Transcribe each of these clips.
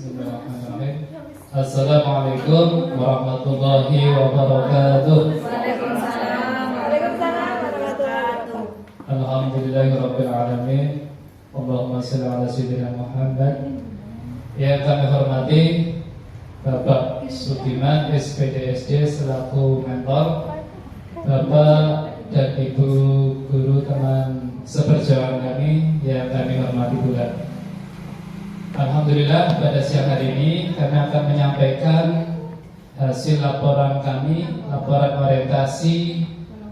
Bismillahirrahmanirrahim. Assalamualaikum warahmatullahi wabarakatuh. Waalaikumsalam warahmatullahi wabarakatuh. Alhamdulillahirabbil alamin. Allahumma shalli ala sayyidina Muhammad. Yang kami hormati Bapak Sudiman SPDSD selaku mentor, Bapak dan Ibu guru teman seperjuangan kami yang kami hormati pula. Alhamdulillah pada siang hari ini kami akan menyampaikan hasil laporan kami, laporan orientasi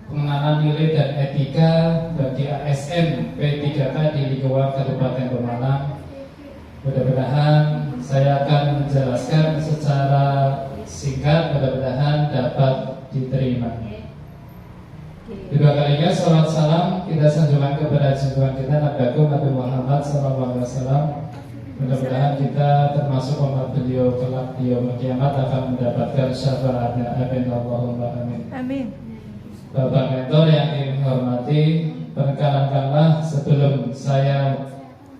pengenalan nilai dan etika bagi ASN P3K di lingkungan Kabupaten Pemalang. Mudah-mudahan saya akan menjelaskan secara singkat, mudah-mudahan dapat diterima. Kedua kalinya salam salam kita sanjungan kepada junjungan kita Nabi Muhammad SAW. Mudah-mudahan kita termasuk umat beliau kelak di yaumul kiamat akan mendapatkan syafaatnya. Amin Allahumma amin. Amin. Bapak mentor yang kami hormati, perkenalkanlah sebelum saya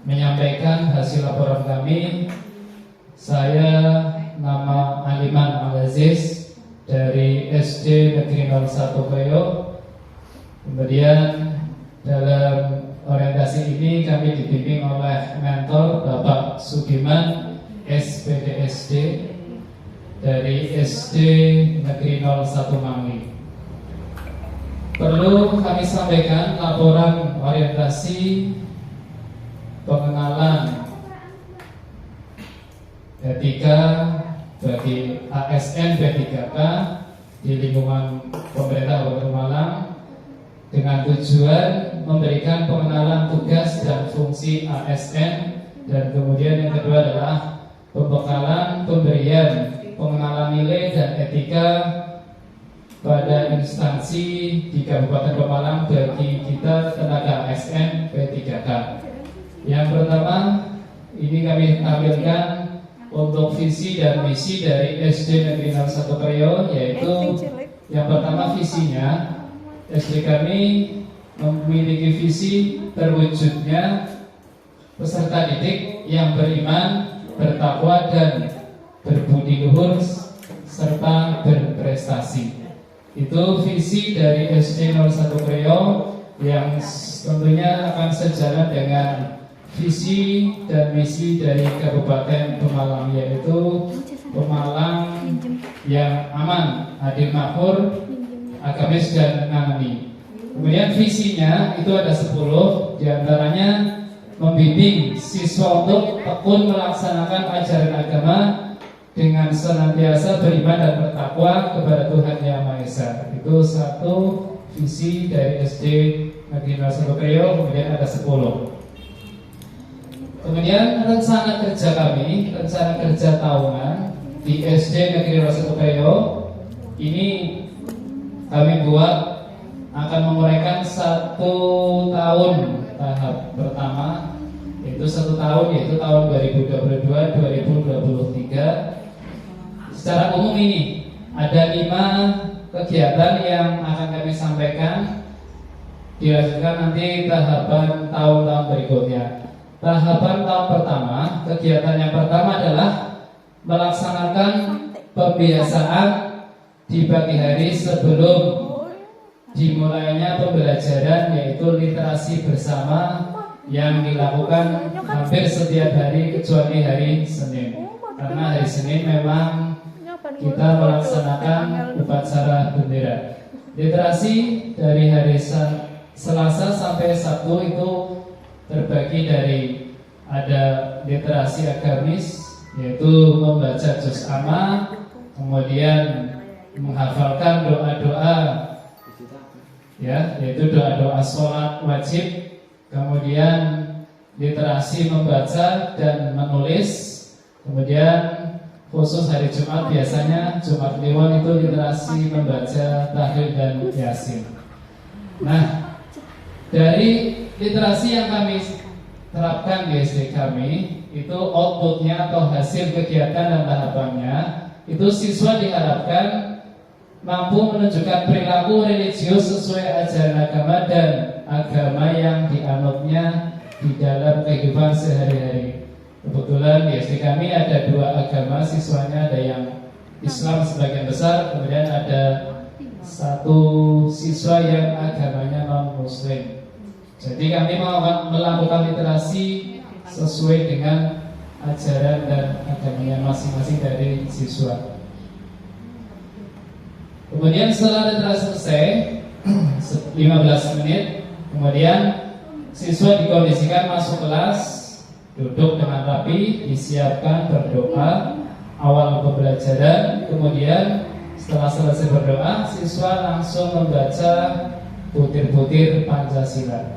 menyampaikan hasil laporan kami. Saya nama Aliman Al-Aziz dari SD Negeri 01 Koyo. Kemudian dalam orientasi ini kami dibimbing oleh mentor Bapak Sudiman SPDSD dari SD Negeri 01 Mangli. Perlu kami sampaikan laporan orientasi pengenalan etika bagi ASN P3K di lingkungan pemerintah Kabupaten Pemalang dengan tujuan memberikan pengenalan tugas dan fungsi ASN, dan kemudian yang kedua adalah pembekalan pemberian pengenalan nilai dan etika pada instansi di Kabupaten Pemalang bagi kita tenaga ASN P3K. Yang pertama ini kami tampilkan untuk visi dan misi dari SD Negeri 01 Koyo, yaitu yang pertama visinya. SD kami memiliki visi terwujudnya peserta didik yang beriman, bertakwa dan berbudi luhur serta berprestasi. Itu visi dari SD 01 Koyo yang tentunya akan sejalan dengan visi dan misi dari Kabupaten Pemalang, yaitu Pemalang yang aman, adil makmur, agamis dan ngangeni. Kemudian visinya itu ada 10, diantaranya membimbing siswa untuk tekun melaksanakan ajaran agama dengan senantiasa beriman dan bertakwa kepada Tuhan Yang Maha Esa. Itu satu visi dari SD Negeri 01 Koyo. Kemudian ada 10. Kemudian rencana kerja kami, rencana kerja tahunan di SD Negeri 01 Koyo ini kami buat akan menguraikan 1 tahun tahap pertama, yaitu 1 tahun, yaitu tahun 2022-2023. Secara umum ini ada 5 kegiatan yang akan kami sampaikan, dilanjutkan nanti tahapan tahun-tahun berikutnya. Tahapan tahun pertama, kegiatan yang pertama adalah melaksanakan pembiasaan di pagi hari sebelum dimulainya pembelajaran, yaitu literasi bersama yang dilakukan hampir setiap hari kecuali hari Senin, karena hari Senin memang kita melaksanakan upacara bendera. Literasi dari hari Selasa sampai Sabtu itu terbagi dari ada literasi agamis, yaitu membaca juz amma, kemudian menghafalkan doa-doa, ya, yaitu doa-doa sholat wajib, kemudian literasi membaca dan menulis, kemudian khusus hari Jumat biasanya Jumat Kliwon itu literasi membaca tahlil dan yasin. Nah, dari literasi yang kami terapkan di SD kami itu outputnya atau hasil kegiatan dan tahapannya itu siswa diharapkan mampu menunjukkan perilaku religius sesuai ajaran agama dan agama yang dianutnya di dalam kehidupan sehari-hari. Kebetulan di SD kami ada 2 agama, siswanya ada yang Islam sebagian besar, kemudian ada 1 siswa yang agamanya non-Muslim. Jadi kami mau melakukan literasi sesuai dengan ajaran dan agamanya masing-masing dari siswa. Kemudian setelah literasi selesai 15 menit, kemudian siswa dikondisikan masuk kelas, duduk dengan rapi, disiapkan berdoa awal pembelajaran. Kemudian setelah selesai berdoa, siswa langsung membaca butir-butir Pancasila.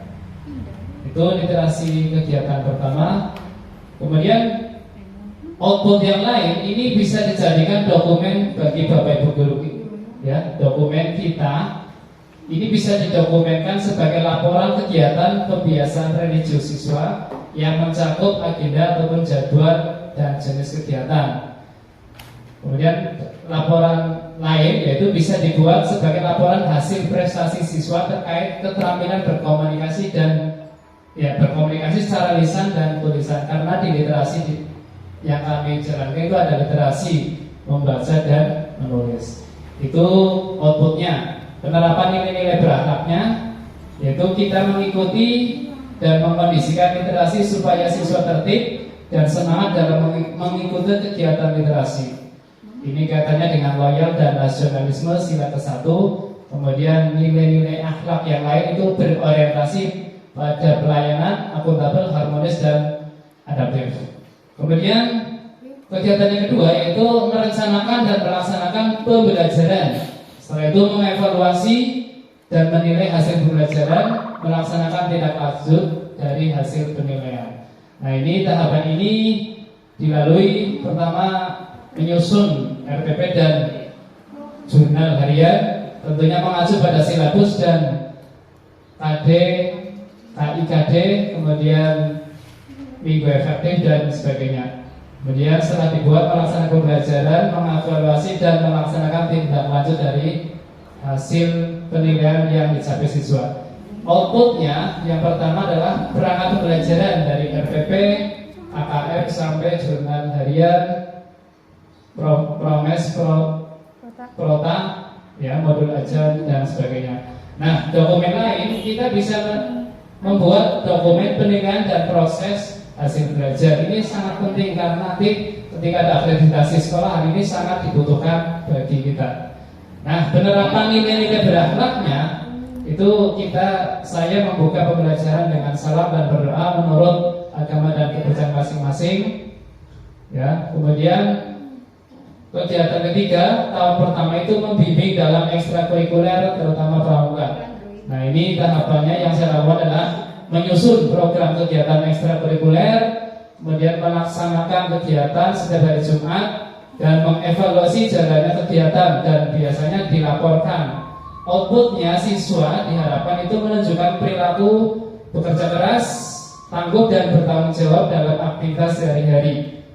Itu literasi kegiatan pertama. Kemudian output yang lain ini bisa dijadikan dokumen bagi Bapak Ibu guru, ya, dokumen kita. Ini bisa didokumenkan sebagai laporan kegiatan pembiasan religius siswa yang mencakup agenda ataupun jadwal dan jenis kegiatan. Kemudian laporan lain yaitu bisa dibuat sebagai laporan hasil prestasi siswa terkait keterampilan berkomunikasi dan berkomunikasi secara lisan dan tulisan. Karena di literasi yang kami jalankan itu ada literasi membaca dan menulis. Itu outputnya. Penerapan nilai-nilai berakhlaknya yaitu kita mengikuti dan mengkondisikan literasi supaya siswa tertib dan semangat dalam mengikuti kegiatan literasi. Ini kaitannya dengan loyal dan nasionalisme sila ke-1. Kemudian nilai-nilai akhlak yang lain itu berorientasi pada pelayanan, akuntabel, harmonis, dan adaptif. Kemudian kegiatan yang kedua yaitu merencanakan dan melaksanakan pembelajaran. Setelah itu mengevaluasi dan menilai hasil pembelajaran, melaksanakan tindak lanjut dari hasil penilaian. Nah, ini tahapan ini dilalui pertama menyusun RPP dan jurnal harian, tentunya mengacu pada silabus dan KD, KIKD, kemudian minggu efektif dan sebagainya. Kemudian setelah dibuat melaksanakan pembelajaran, mengevaluasi dan melaksanakan tindak lanjut dari hasil penilaian yang dicapai siswa. Outputnya yang pertama adalah perangkat pembelajaran dari RPP, KKF sampai jurnal harian, Promes, Prota, ya, modul ajar dan sebagainya. Nah, dokumen lain kita bisa membuat dokumen penilaian dan proses hasil belajar. Ini sangat penting karena nanti ketika ada akreditasi sekolah hari ini sangat dibutuhkan bagi kita. Nah, penerapan nilai-nilai berakhlaknya itu saya membuka pembelajaran dengan salam dan berdoa menurut agama dan kepercayaan masing-masing. Ya, kemudian kegiatan ketiga tahun pertama itu membimbing dalam ekstrakurikuler terutama pramuka. Nah, ini tahapannya yang saya lakukan adalah menyusun program kegiatan ekstrakurikuler, kemudian melaksanakan kegiatan setiap hari Jumat dan mengevaluasi jalannya kegiatan dan biasanya dilaporkan. Outputnya siswa diharapkan itu menunjukkan perilaku bekerja keras, tangguh dan bertanggung jawab dalam aktivitas sehari-hari.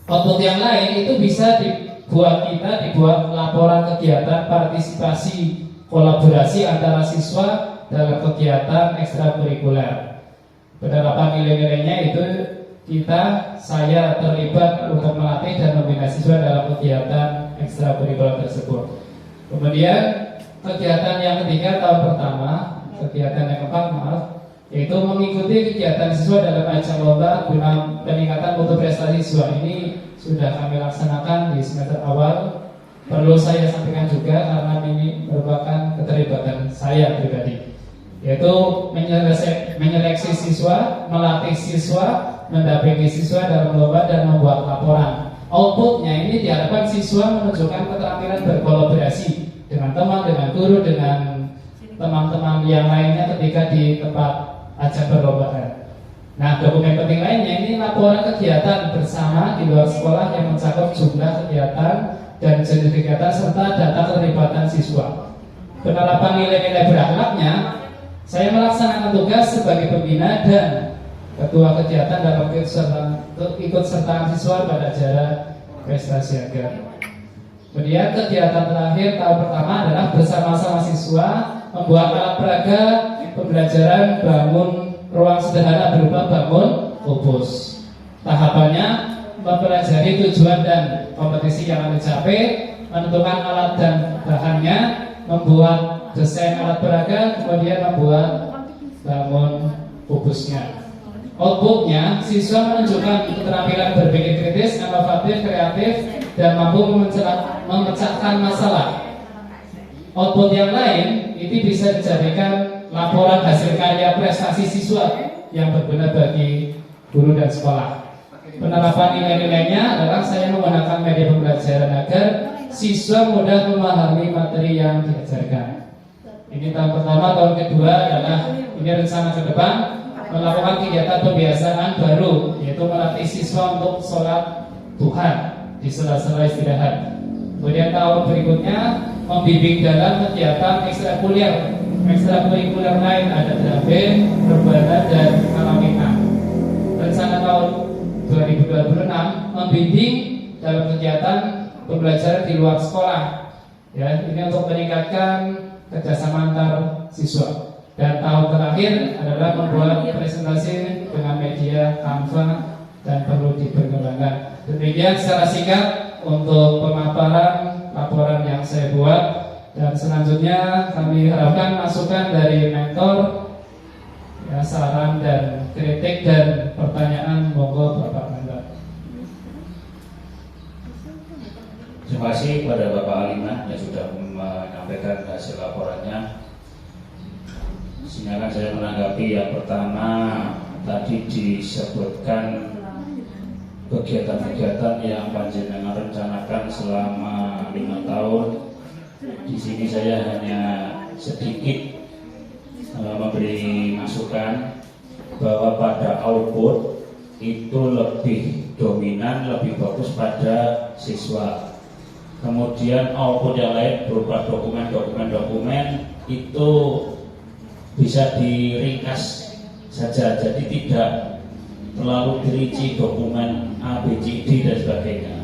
Output yang lain itu bisa dibuat laporan kegiatan partisipasi kolaborasi antara siswa dalam kegiatan ekstrakurikuler. Penerapan nilai-nilainya itu saya terlibat untuk melatih dan membina siswa dalam kegiatan ekstrakurikuler tersebut. Kemudian kegiatan yang ketiga tahun pertama, kegiatan yang keempat yaitu mengikuti kegiatan siswa dalam ajang lomba guna peningkatan mutu prestasi siswa. Ini sudah kami laksanakan di semester awal. Perlu saya sampaikan juga karena ini merupakan keterlibatan saya pribadi, yaitu menyeleksi siswa, melatih siswa, mendampingi siswa dalam lomba dan membuat laporan. Outputnya ini diharapkan siswa menunjukkan keterampilan berkolaborasi dengan teman, dengan guru, dengan teman-teman yang lainnya ketika di tempat ajang perlombaan. Nah, dokumen penting lainnya ini laporan kegiatan bersama di luar sekolah yang mencakup jumlah kegiatan dan jenis kegiatan serta data keterlibatan siswa. Penerapan nilai-nilai berakhlaknya, saya melaksanakan tugas sebagai pembina dan ketua kegiatan dalam ikutsertaan siswa pada acara prestasi agar. Kemudian kegiatan terakhir tahun pertama adalah bersama-sama siswa membuat alat peraga pembelajaran bangun ruang sederhana berupa bangun kubus. Tahapannya mempelajari tujuan dan kompetisi yang akan dicapai, menentukan alat dan bahannya, membuat desain alat peraga, kemudian membuat bangun kubusnya. Outputnya, siswa menunjukkan keterampilan berpikir kritis, inovatif, kreatif, dan mampu memecahkan masalah. Output yang lain itu bisa dijadikan laporan hasil karya prestasi siswa yang berguna bagi guru dan sekolah. Penerapan nilai-nilainya adalah saya menggunakan media pembelajaran agar siswa mudah memahami materi yang diajarkan. Ini tahun pertama, tahun kedua adalah ini rencana ke depan melakukan kegiatan pembiasaan baru, yaitu melatih siswa untuk sholat Tuhan di sela-sela istirahat. Kemudian tahun berikutnya membimbing dalam kegiatan ekstrakurikuler lain, ada DAB, rebana, dan kalamita. Rencana tahun 2026 membimbing dalam kegiatan pembelajaran di luar sekolah. Ya, ini untuk meningkatkan kerjasama antar siswa. Dan tahun terakhir adalah membuat presentasi dengan media Canva dan perlu diperkembangkan. Demikian secara singkat untuk pemaparan laporan yang saya buat, dan selanjutnya kami harapkan masukan dari mentor, ya, saran dan kritik dan pertanyaan, monggo Bapak Mentor. Terima kasih kepada Bapak Alimah yang sudah menyampaikan hasil laporannya. Silakan saya menanggapi. Yang pertama, tadi disebutkan kegiatan-kegiatan yang panjenengan rencanakan selama 5 tahun. Di sini saya hanya sedikit memberi masukan bahwa pada output itu lebih dominan, lebih bagus pada siswa. Kemudian output yang lain berupa dokumen itu bisa diringkas saja, jadi tidak terlalu dirinci dokumen A, B, C, D dan sebagainya.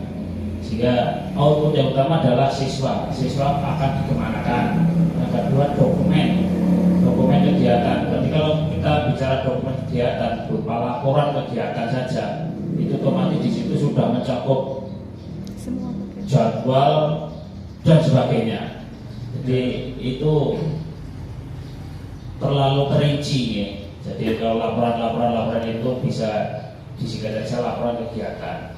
Sehingga output yang utama adalah siswa akan dikemanakan. Yang kedua dokumen kegiatan. Jadi kalau kita bicara dokumen kegiatan berupa laporan kegiatan saja, itu otomatis di situ sudah mencakup jadwal dan sebagainya. Jadi itu terlalu terinci ya. Jadi kalau laporan itu bisa disingkat saja laporan kegiatan.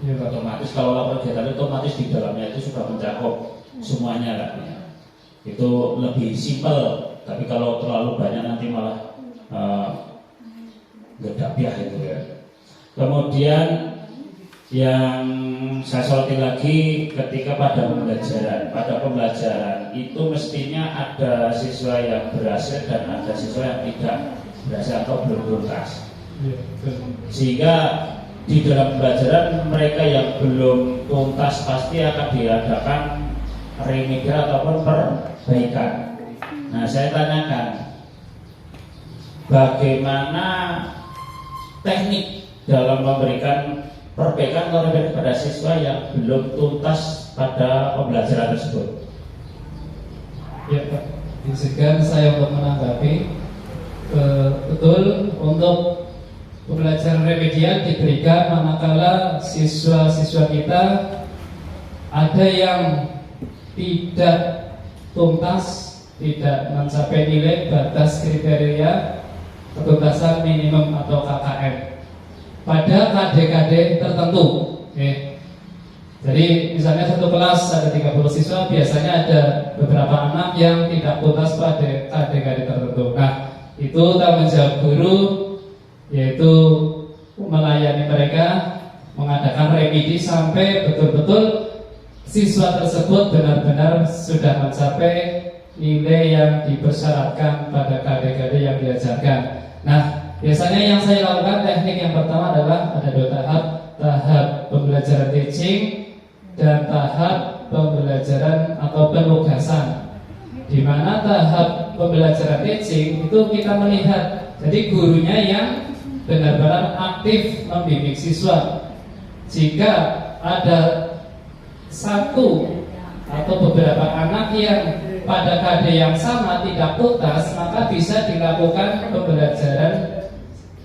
Ya, otomatis kalau laporan kegiatan itu otomatis di dalamnya itu sudah mencakup semuanya lah ya. Itu lebih simpel. Tapi kalau terlalu banyak nanti malah gedapiah itu ya. Kemudian yang saya soroti lagi ketika pada pembelajaran itu mestinya ada siswa yang berhasil dan ada siswa yang tidak berhasil atau belum tuntas. Sehingga di dalam pembelajaran mereka yang belum tuntas pasti akan diadakan remedial ataupun perbaikan. Nah, saya tanyakan bagaimana teknik dalam memberikan perbaikan atau remedial pada siswa yang belum tuntas pada pembelajaran tersebut. Ya Pak, izinkan saya untuk menanggapi. Betul, untuk pembelajaran remedial diberikan manakala siswa-siswa kita ada yang tidak tuntas, tidak mencapai nilai batas kriteria ketuntasan minimum atau KKM pada KD-KD tertentu. Jadi misalnya satu kelas ada 30 siswa, biasanya ada beberapa anak yang tidak tuntas pada KD-KD tertentu. Nah, itu tanggung jawab guru, yaitu melayani mereka, mengadakan remedi sampai betul-betul siswa tersebut benar-benar sudah mencapai nilai yang dipersyaratkan pada KD-KD yang diajarkan. Nah, biasanya yang saya lakukan teknik yang pertama adalah ada 2 tahap. Tahap pembelajaran teaching dan tahap pembelajaran atau penugasan. Di mana tahap pembelajaran teaching itu kita melihat, jadi gurunya yang benar-benar aktif membimbing siswa. Jika ada satu atau beberapa anak yang pada KD yang sama tidak tuntas, maka bisa dilakukan pembelajaran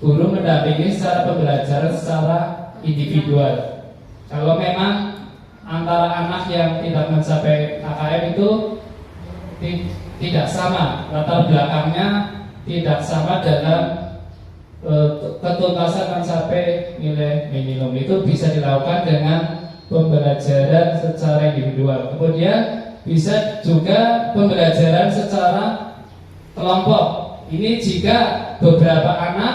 guru mendampingi secara pembelajaran secara individual. Kalau memang antara anak yang tidak mencapai KKM itu tidak sama, latar belakangnya tidak sama dalam ketuntasan mencapai nilai minimum, itu bisa dilakukan dengan pembelajaran secara individual. Kemudian bisa juga pembelajaran secara kelompok. Ini jika beberapa anak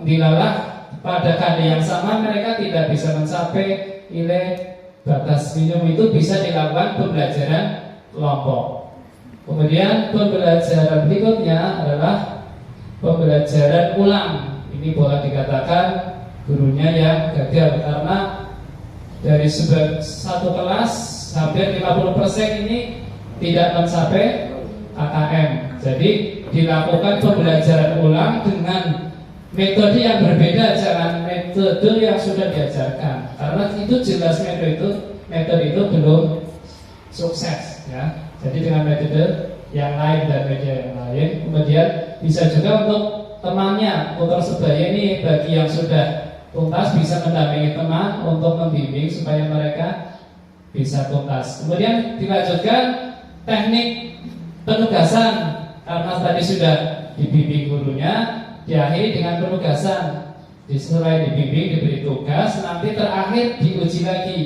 dilalah pada kali yang sama mereka tidak bisa mencapai nilai batas minimum, itu bisa dilakukan pembelajaran kelompok. Kemudian pembelajaran berikutnya adalah pembelajaran ulang. Ini boleh dikatakan gurunya yang gagal, karena dari satu kelas hampir 50% ini tidak mencapai KKM. Jadi dilakukan pembelajaran ulang dengan metode yang berbeda, jangan metode yang sudah diajarkan, karena itu jelas metode itu belum sukses ya. Jadi dengan metode yang lain dan media yang lain. Kemudian bisa juga untuk temannya, putar sebaya ini bagi yang sudah tuntas bisa mendampingi teman untuk membimbing supaya mereka bisa tuntas. Kemudian dilanjutkan teknik penugasan, karena tadi sudah dibimbing gurunya, diakhiri dengan penugasan. Setelah dibimbing, diberi tugas, nanti terakhir diuji lagi.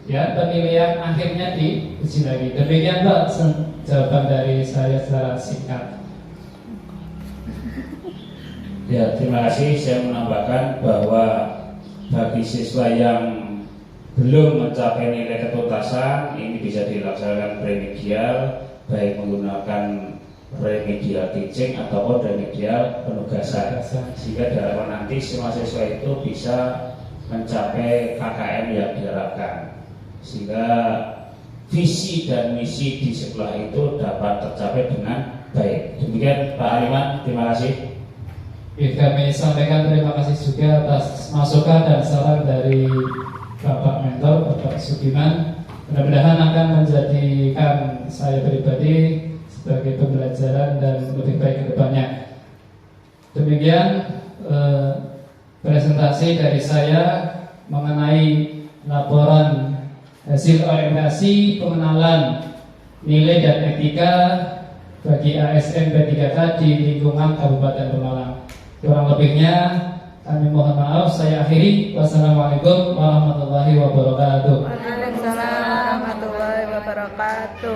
Ya, penilaian akhirnya diuji lagi. Demikian Pak jawaban dari saya secara singkat. Ya, terima kasih. Saya menambahkan bahwa bagi siswa yang belum mencapai nilai ketuntasan, ini bisa dilaksanakan remedial, baik menggunakan remedial teaching ataupun remedial penugasan, sehingga diharapkan nanti semua siswa itu bisa mencapai KKM yang diharapkan, sehingga visi dan misi di sekolah itu dapat tercapai dengan baik. Demikian Pak Aliman, terima kasih. Kami sampaikan terima kasih juga atas masukan dan saran dari Bapak Mentor, Bapak Sugiman. Mudah-mudahan akan menjadikan saya pribadi sebagai pembelajaran dan lebih baik ke depannya. Demikian presentasi dari saya mengenai laporan hasil orientasi pengenalan nilai dan etika bagi ASN P3K di lingkungan Kabupaten Pemalang. Kurang lebihnya kami mohon maaf, saya akhiri. Wassalamualaikum warahmatullahi wabarakatuh. Waalaikumsalam warahmatullahi wabarakatuh.